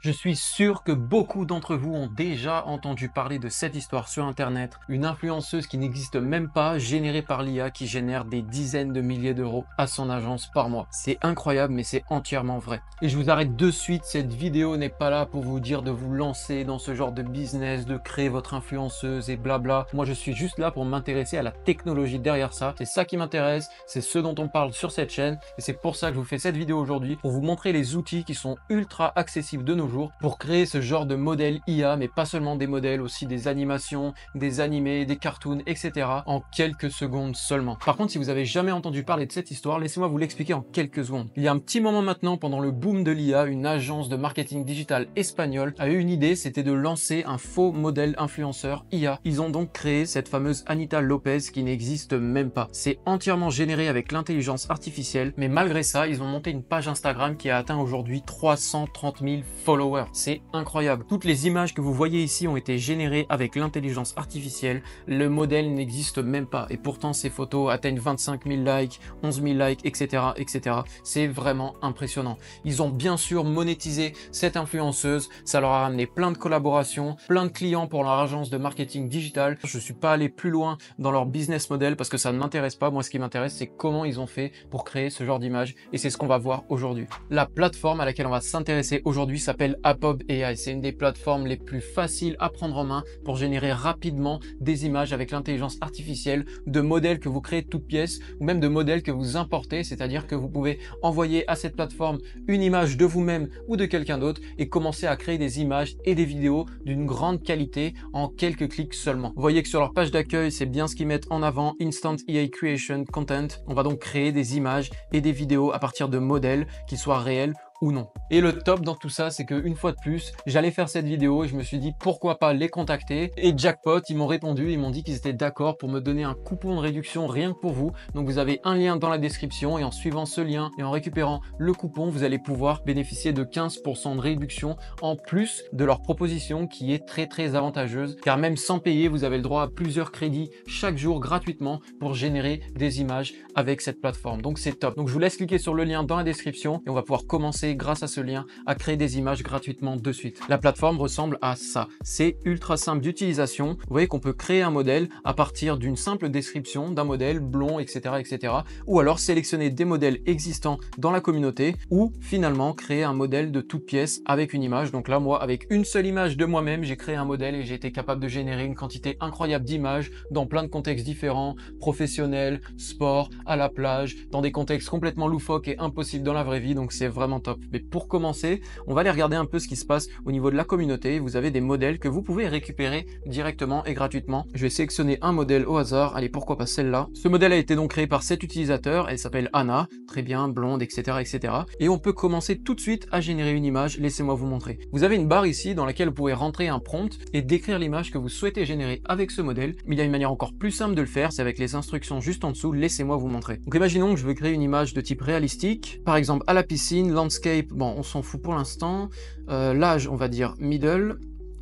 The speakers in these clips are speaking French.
Je suis sûr que beaucoup d'entre vous ont déjà entendu parler de cette histoire sur internet, une influenceuse qui n'existe même pas, générée par l'IA, qui génère des dizaines de milliers d'euros à son agence par mois. C'est incroyable, mais c'est entièrement vrai. Et je vous arrête de suite, cette vidéo n'est pas là pour vous dire de vous lancer dans ce genre de business, de créer votre influenceuse et blabla. Moi je suis juste là pour m'intéresser à la technologie derrière ça. C'est ça qui m'intéresse, c'est ce dont on parle sur cette chaîne, et c'est pour ça que je vous fais cette vidéo aujourd'hui, pour vous montrer les outils qui sont ultra accessibles de nos jours pour créer ce genre de modèle IA, mais pas seulement des modèles, aussi des animations, des animés, des cartoons, etc. en quelques secondes seulement. Par contre, si vous avez jamais entendu parler de cette histoire, laissez-moi vous l'expliquer en quelques secondes. Il y a un petit moment maintenant, pendant le boom de l'IA, une agence de marketing digital espagnole a eu une idée, c'était de lancer un faux modèle influenceur IA. Ils ont donc créé cette fameuse Anita Lopez qui n'existe même pas. C'est entièrement généré avec l'intelligence artificielle, mais malgré ça, ils ont monté une page Instagram qui a atteint aujourd'hui 330 000 followers. C'est incroyable. Toutes les images que vous voyez ici ont été générées avec l'intelligence artificielle. Le modèle n'existe même pas. Et pourtant, ces photos atteignent 25 000 likes, 11 000 likes, etc., etc. C'est vraiment impressionnant. Ils ont bien sûr monétisé cette influenceuse. Ça leur a ramené plein de collaborations, plein de clients pour leur agence de marketing digital. Je suis pas allé plus loin dans leur business model parce que ça ne m'intéresse pas. Moi, ce qui m'intéresse, c'est comment ils ont fait pour créer ce genre d'image. Et c'est ce qu'on va voir aujourd'hui. La plateforme à laquelle on va s'intéresser aujourd'hui s'appelle Apob AI. C'est une des plateformes les plus faciles à prendre en main pour générer rapidement des images avec l'intelligence artificielle, de modèles que vous créez de toutes pièces ou même de modèles que vous importez, c'est-à-dire que vous pouvez envoyer à cette plateforme une image de vous-même ou de quelqu'un d'autre et commencer à créer des images et des vidéos d'une grande qualité en quelques clics seulement. Vous voyez que sur leur page d'accueil, c'est bien ce qu'ils mettent en avant, Instant AI Creation Content. On va donc créer des images et des vidéos à partir de modèles qui soient réels ou non. Et le top dans tout ça, c'est qu'une fois de plus, j'allais faire cette vidéo et je me suis dit pourquoi pas les contacter. Et jackpot, ils m'ont répondu, ils m'ont dit qu'ils étaient d'accord pour me donner un coupon de réduction rien que pour vous. Donc vous avez un lien dans la description et en suivant ce lien et en récupérant le coupon, vous allez pouvoir bénéficier de 15% de réduction en plus de leur proposition qui est très avantageuse. Car même sans payer, vous avez le droit à plusieurs crédits chaque jour gratuitement pour générer des images avec cette plateforme. Donc c'est top. Donc je vous laisse cliquer sur le lien dans la description et on va pouvoir commencer grâce à ce lien à créer des images gratuitement de suite. La plateforme ressemble à ça. C'est ultra simple d'utilisation. Vous voyez qu'on peut créer un modèle à partir d'une simple description d'un modèle blond, etc., etc. Ou alors sélectionner des modèles existants dans la communauté ou finalement créer un modèle de toute pièce avec une image. Donc là, moi, avec une seule image de moi-même, j'ai créé un modèle et j'ai été capable de générer une quantité incroyable d'images dans plein de contextes différents, professionnels, sport, à la plage, dans des contextes complètement loufoques et impossibles dans la vraie vie. Donc c'est vraiment top. Mais pour commencer, on va aller regarder un peu ce qui se passe au niveau de la communauté. Vous avez des modèles que vous pouvez récupérer directement et gratuitement. Je vais sélectionner un modèle au hasard. Allez, pourquoi pas celle-là. Ce modèle a été donc créé par cet utilisateur. Elle s'appelle Anna. Très bien, blonde, etc., etc. Et on peut commencer tout de suite à générer une image. Laissez-moi vous montrer. Vous avez une barre ici dans laquelle vous pouvez rentrer un prompt et décrire l'image que vous souhaitez générer avec ce modèle. Mais il y a une manière encore plus simple de le faire. C'est avec les instructions juste en dessous. Laissez-moi vous montrer. Donc imaginons que je veux créer une image de type réalistique. Par exemple, à la piscine, landscape. Bon, on s'en fout pour l'instant. L'âge, on va dire middle.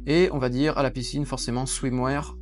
Et on va dire à la piscine, forcément, swimwear.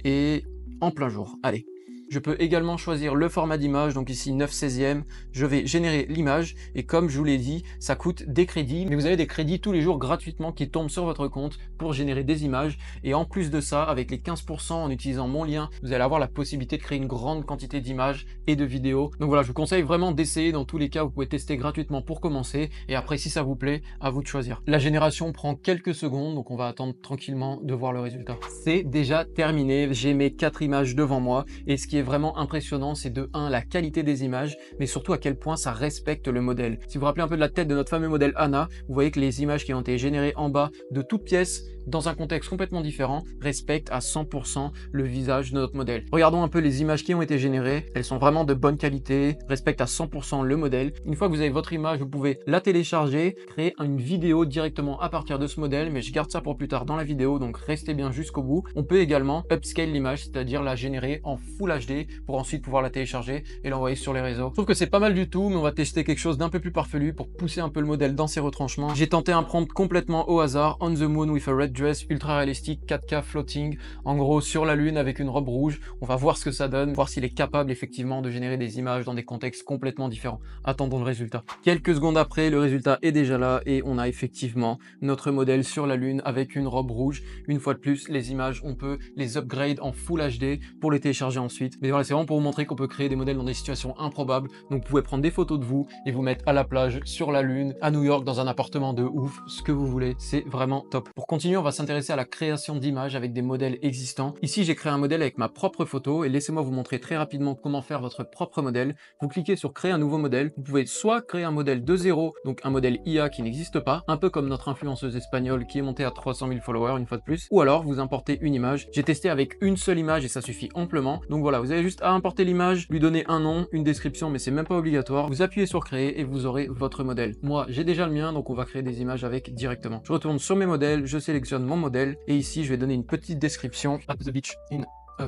Et en plein jour. Allez. Je peux également choisir le format d'image, donc ici 9/16e. Je vais générer l'image et comme je vous l'ai dit, ça coûte des crédits, mais vous avez des crédits tous les jours gratuitement qui tombent sur votre compte pour générer des images. Et en plus de ça, avec les 15% en utilisant mon lien, vous allez avoir la possibilité de créer une grande quantité d'images et de vidéos. Donc voilà, je vous conseille vraiment d'essayer. Dans tous les cas, vous pouvez tester gratuitement pour commencer. Et après, si ça vous plaît, à vous de choisir. La génération prend quelques secondes, donc on va attendre tranquillement de voir le résultat. C'est déjà terminé. J'ai mes 4 images devant moi. Et ce qui est vraiment impressionnant, c'est de 1 la qualité des images, mais surtout à quel point ça respecte le modèle. Si vous vous rappelez un peu de la tête de notre fameux modèle Anna, vous voyez que les images qui ont été générées en bas de toutes pièces dans un contexte complètement différent respectent à 100% le visage de notre modèle. Regardons un peu les images qui ont été générées. Elles sont vraiment de bonne qualité, respectent à 100% le modèle. Une fois que vous avez votre image, vous pouvez la télécharger, créer une vidéo directement à partir de ce modèle, mais je garde ça pour plus tard dans la vidéo, donc restez bien jusqu'au bout. On peut également upscale l'image, c'est-à-dire la générer en Full HD HD pour ensuite pouvoir la télécharger et l'envoyer sur les réseaux. Je trouve que c'est pas mal du tout, mais on va tester quelque chose d'un peu plus farfelu pour pousser un peu le modèle dans ses retranchements. J'ai tenté un prompt complètement au hasard, on the moon with a red dress, ultra réalistique, 4K floating, en gros sur la lune avec une robe rouge. On va voir ce que ça donne, voir s'il est capable effectivement de générer des images dans des contextes complètement différents. Attendons le résultat. Quelques secondes après, le résultat est déjà là et on a effectivement notre modèle sur la lune avec une robe rouge. Une fois de plus, les images, on peut les upgrade en Full HD pour les télécharger ensuite. Mais voilà, c'est vraiment pour vous montrer qu'on peut créer des modèles dans des situations improbables. Donc vous pouvez prendre des photos de vous et vous mettre à la plage, sur la lune, à New York, dans un appartement de ouf, ce que vous voulez. C'est vraiment top. Pour continuer, on va s'intéresser à la création d'images avec des modèles existants. Ici, j'ai créé un modèle avec ma propre photo et laissez-moi vous montrer très rapidement comment faire votre propre modèle. Vous cliquez sur créer un nouveau modèle. Vous pouvez soit créer un modèle de zéro, donc un modèle IA qui n'existe pas, un peu comme notre influenceuse espagnole qui est montée à 300 000 followers une fois de plus, ou alors vous importez une image. J'ai testé avec une seule image et ça suffit amplement. Donc voilà, vous avez juste à importer l'image, lui donner un nom, une description, mais c'est même pas obligatoire. Vous appuyez sur créer et vous aurez votre modèle. Moi, j'ai déjà le mien, donc on va créer des images avec directement. Je retourne sur mes modèles, je sélectionne mon modèle et ici, je vais donner une petite description. At the beach in a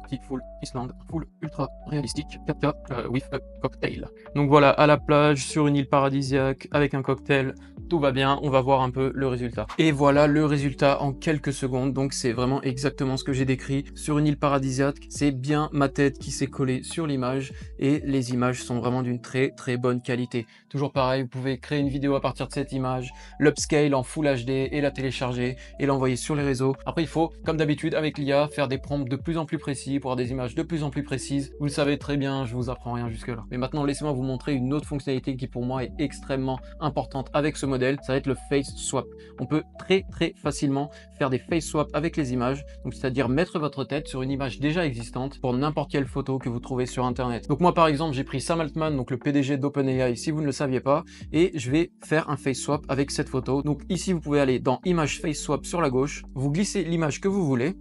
beautiful Island, full ultra réalistique, 4K with a cocktail. Donc voilà, à la plage, sur une île paradisiaque, avec un cocktail, tout va bien, on va voir un peu le résultat. Et voilà le résultat en quelques secondes, donc c'est vraiment exactement ce que j'ai décrit. Sur une île paradisiaque, c'est bien ma tête qui s'est collée sur l'image, et les images sont vraiment d'une très très bonne qualité. Toujours pareil, vous pouvez créer une vidéo à partir de cette image, l'upscale en Full HD et la télécharger, et l'envoyer sur les réseaux. Après il faut, comme d'habitude avec l'IA, faire des prompts de plus en plus précis, pour avoir des images de plus en plus précises. Vous le savez très bien, je vous apprends rien jusque là. Mais maintenant laissez-moi vous montrer une autre fonctionnalité qui pour moi est extrêmement importante avec ce modèle, ça va être le face swap. On peut très facilement faire des face swap avec les images, donc c'est-à-dire mettre votre tête sur une image déjà existante pour n'importe quelle photo que vous trouvez sur internet. Donc moi par exemple j'ai pris Sam Altman, donc le PDG d'OpenAI si vous ne le saviez pas, et je vais faire un face swap avec cette photo. Donc ici vous pouvez aller dans image face swap sur la gauche, vous glissez l'image que vous voulez.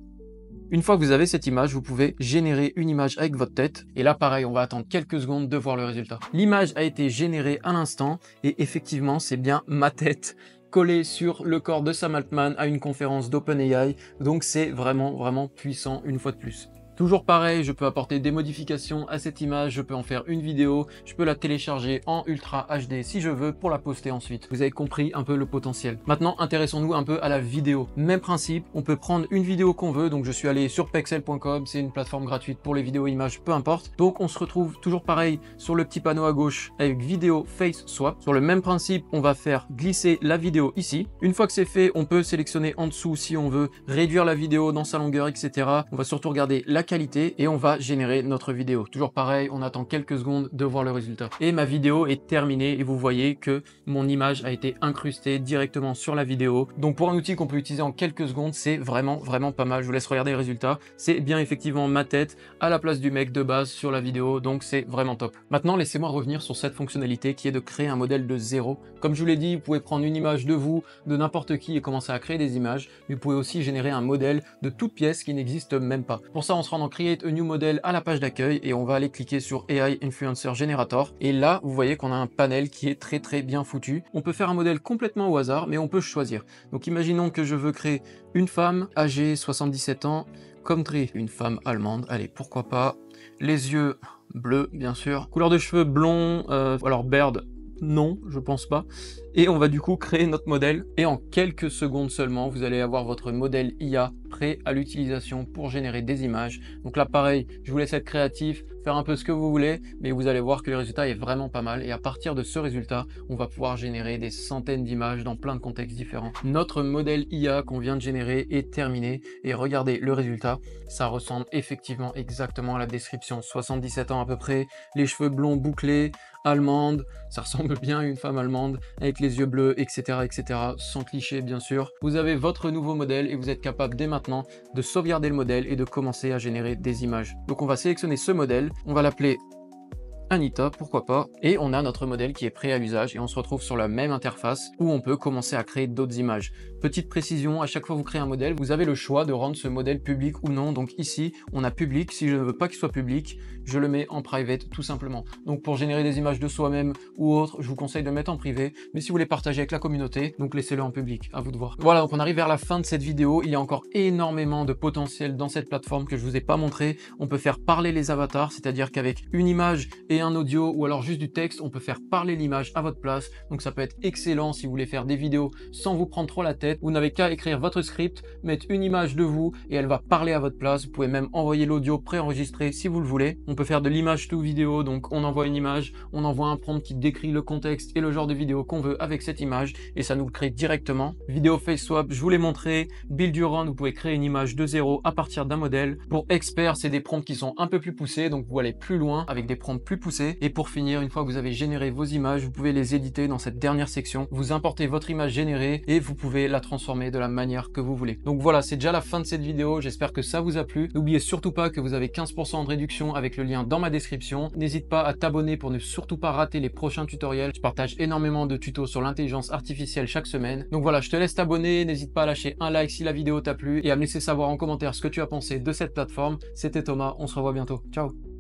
Une fois que vous avez cette image, vous pouvez générer une image avec votre tête. Et là, pareil, on va attendre quelques secondes de voir le résultat. L'image a été générée à l'instant et effectivement, c'est bien ma tête collée sur le corps de Sam Altman à une conférence d'OpenAI. Donc c'est vraiment puissant une fois de plus. Toujours pareil, je peux apporter des modifications à cette image, je peux en faire une vidéo, je peux la télécharger en Ultra HD si je veux pour la poster ensuite. Vous avez compris un peu le potentiel. Maintenant, intéressons-nous un peu à la vidéo. Même principe, on peut prendre une vidéo qu'on veut, donc je suis allé sur pexel.com, c'est une plateforme gratuite pour les vidéos images, peu importe. Donc on se retrouve toujours pareil sur le petit panneau à gauche avec vidéo face swap. Sur le même principe, on va faire glisser la vidéo ici. Une fois que c'est fait, on peut sélectionner en dessous si on veut réduire la vidéo dans sa longueur, etc. On va surtout regarder la qualité et on va générer notre vidéo. Toujours pareil, on attend quelques secondes de voir le résultat. Et ma vidéo est terminée et vous voyez que mon image a été incrustée directement sur la vidéo. Donc pour un outil qu'on peut utiliser en quelques secondes, c'est vraiment pas mal. Je vous laisse regarder le résultat. C'est bien effectivement ma tête à la place du mec de base sur la vidéo, donc c'est vraiment top. Maintenant, laissez-moi revenir sur cette fonctionnalité qui est de créer un modèle de zéro. Comme je vous l'ai dit, vous pouvez prendre une image de vous, de n'importe qui et commencer à créer des images, mais vous pouvez aussi générer un modèle de toute pièce qui n'existe même pas. Pour ça, on se rend dans Create a New Model à la page d'accueil et on va aller cliquer sur AI Influencer Generator. Et là, vous voyez qu'on a un panel qui est très bien foutu. On peut faire un modèle complètement au hasard, mais on peut choisir. Donc imaginons que je veux créer une femme âgée 77 ans, comme trait, une femme allemande. Allez, pourquoi pas. Les yeux bleus, bien sûr. Couleur de cheveux blond, alors Baird, non, je pense pas. Et on va du coup créer notre modèle et en quelques secondes seulement, vous allez avoir votre modèle IA prêt à l'utilisation pour générer des images. Donc là, pareil, je vous laisse être créatif, faire un peu ce que vous voulez, mais vous allez voir que le résultat est vraiment pas mal. Et à partir de ce résultat, on va pouvoir générer des centaines d'images dans plein de contextes différents. Notre modèle IA qu'on vient de générer est terminé et regardez le résultat. Ça ressemble effectivement exactement à la description. 77 ans à peu près, les cheveux blonds bouclés, allemande, ça ressemble bien à une femme allemande avec les yeux bleus, etc., sans cliché bien sûr. Vous avez votre nouveau modèle et vous êtes capable dès maintenant de sauvegarder le modèle et de commencer à générer des images. Donc on va sélectionner ce modèle, on va l'appeler Anita, pourquoi pas. Et on a notre modèle qui est prêt à l'usage et on se retrouve sur la même interface où on peut commencer à créer d'autres images. Petite précision, à chaque fois que vous créez un modèle, vous avez le choix de rendre ce modèle public ou non. Donc ici, on a public. Si je ne veux pas qu'il soit public, je le mets en private tout simplement. Donc pour générer des images de soi-même ou autre, je vous conseille de le mettre en privé. Mais si vous voulez partager avec la communauté, donc laissez-le en public, à vous de voir. Voilà, donc on arrive vers la fin de cette vidéo. Il y a encore énormément de potentiel dans cette plateforme que je vous ai pas montré. On peut faire parler les avatars, c'est-à-dire qu'avec une image et un audio ou alors juste du texte, on peut faire parler l'image à votre place. Donc ça peut être excellent si vous voulez faire des vidéos sans vous prendre trop la tête. Vous n'avez qu'à écrire votre script, mettre une image de vous et elle va parler à votre place. Vous pouvez même envoyer l'audio préenregistré si vous le voulez. On peut faire de l'image to vidéo, donc on envoie une image, on envoie un prompt qui décrit le contexte et le genre de vidéo qu'on veut avec cette image et ça nous le crée directement. Vidéo face swap, je vous l'ai montré. Build your own, vous pouvez créer une image de zéro à partir d'un modèle. Pour expert, c'est des prompts qui sont un peu plus poussés, donc vous allez plus loin avec des prompts plus poussés. Et pour finir, une fois que vous avez généré vos images, vous pouvez les éditer dans cette dernière section. Vous importez votre image générée et vous pouvez la transformer de la manière que vous voulez. Donc voilà, c'est déjà la fin de cette vidéo. J'espère que ça vous a plu. N'oubliez surtout pas que vous avez 15% de réduction avec le lien dans ma description. N'hésite pas à t'abonner pour ne surtout pas rater les prochains tutoriels. Je partage énormément de tutos sur l'intelligence artificielle chaque semaine. Donc voilà, je te laisse t'abonner. N'hésite pas à lâcher un like si la vidéo t'a plu et à me laisser savoir en commentaire ce que tu as pensé de cette plateforme. C'était Thomas, on se revoit bientôt. Ciao!